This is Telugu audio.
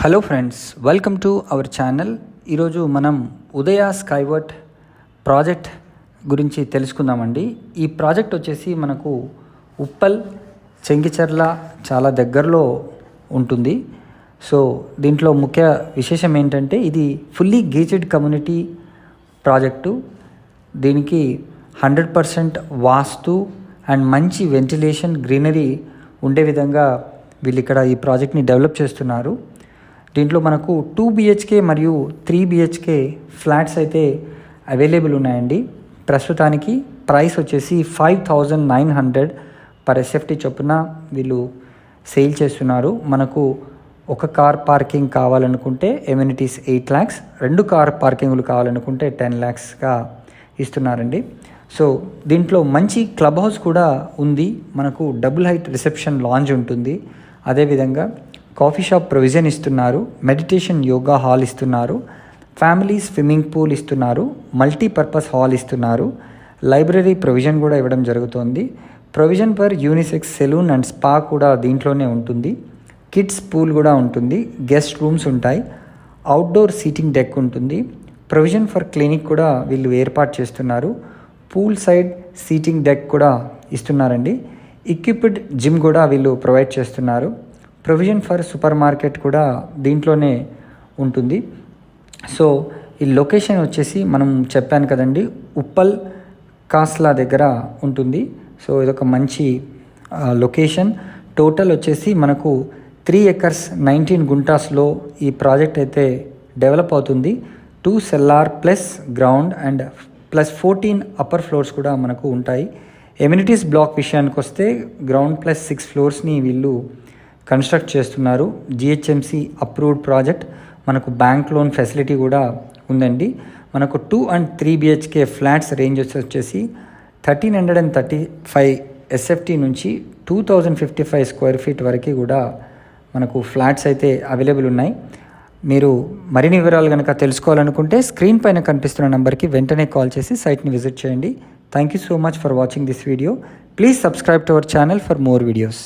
Hello friends, welcome to our channel. ఈరోజు మనం ఉదయ స్కైవర్ట్ ప్రాజెక్ట్ గురించి తెలుసుకుందామండి. ఈ ప్రాజెక్ట్ వచ్చేసి మనకు ఉప్పల్ చెంగిచెర్ల చాలా దగ్గరలో ఉంటుంది. సో దీంట్లో ముఖ్య విశేషం ఏంటంటే ఇది ఫుల్లీ గేటెడ్ కమ్యూనిటీ ప్రాజెక్టు. దీనికి 100% వాస్తు అండ్ మంచి వెంటిలేషన్, గ్రీనరీ ఉండే విధంగా వీళ్ళు ఇక్కడ ఈ ప్రాజెక్ట్ని డెవలప్ చేస్తున్నారు. దీంట్లో మనకు 2 BHK మరియు 3 BHK ఫ్లాట్స్ అయితే అవైలబుల్ ఉన్నాయండి. ప్రస్తుతానికి ప్రైస్ వచ్చేసి 5,900 పర్ SFT చొప్పున వీళ్ళు సేల్ చేస్తున్నారు. మనకు ఒక కార్ పార్కింగ్ కావాలనుకుంటే ఎమ్యూనిటీస్ 8 lakhs, 2 కార్ పార్కింగ్లు కావాలనుకుంటే 10 lakhsగా ఇస్తున్నారండి. సో దీంట్లో మంచి క్లబ్ హౌస్ కూడా ఉంది. మనకు డబుల్ హైట్ రిసెప్షన్ లాంజ్ ఉంటుంది. అదేవిధంగా కాఫీ షాప్ ప్రొవిజన్ ఇస్తున్నారు, మెడిటేషన్ యోగా హాల్ ఇస్తున్నారు, ఫ్యామిలీ స్విమ్మింగ్ పూల్ ఇస్తున్నారు, మల్టీపర్పస్ హాల్ ఇస్తున్నారు, లైబ్రరీ ప్రొవిజన్ కూడా ఇవ్వడం జరుగుతుంది. Provision for unisex salon and spa కూడా దీంట్లోనే ఉంటుంది. కిడ్స్ పూల్ కూడా ఉంటుంది, గెస్ట్ రూమ్స్ ఉంటాయి, అవుట్డోర్ సీటింగ్ డెక్ ఉంటుంది, ప్రొవిజన్ ఫర్ క్లినిక్ కూడా వీళ్ళు ఏర్పాటు చేస్తున్నారు, పూల్ సైడ్ సీటింగ్ డెక్ కూడా ఇస్తున్నారండి. ఎక్విప్డ్ జిమ్ కూడా వీళ్ళు ప్రొవైడ్ చేస్తున్నారు. ప్రొవిజన్ ఫర్ సూపర్ మార్కెట్ కూడా దీంట్లోనే ఉంటుంది. సో ఈ లొకేషన్ వచ్చేసి మనం చెప్పాను కదండి, ఉప్పల్ కాస్లా దగ్గర ఉంటుంది. సో ఇదొక మంచి లొకేషన్. టోటల్ వచ్చేసి మనకు 3 acres 19 గుంటాస్లో ఈ ప్రాజెక్ట్ అయితే డెవలప్ అవుతుంది. 2 cellar plus ground and plus 14 upper floors కూడా మనకు ఉంటాయి. ఎమ్యూనిటీస్ బ్లాక్ విషయానికి వస్తే గ్రౌండ్ ప్లస్ 6 floors వీళ్ళు కన్స్ట్రక్ట్ చేస్తున్నారు. GHMC approved project. మనకు బ్యాంక్ లోన్ ఫెసిలిటీ కూడా ఉందండి. మనకు 2 and 3 BHK ఫ్లాట్స్ రేంజ్ వచ్చేసి 1,335 SFT నుంచి 2,055 square feet వరకు కూడా మనకు ఫ్లాట్స్ అయితే అవైలబుల్ ఉన్నాయి. మీరు మరిన్ని వివరాలు కనుక తెలుసుకోవాలనుకుంటే స్క్రీన్ పైన కనిపిస్తున్న నెంబర్కి వెంటనే కాల్ చేసి సైట్ని విజిట్ చేయండి. Thank you so much for watching this video. Please subscribe to our channel for more videos.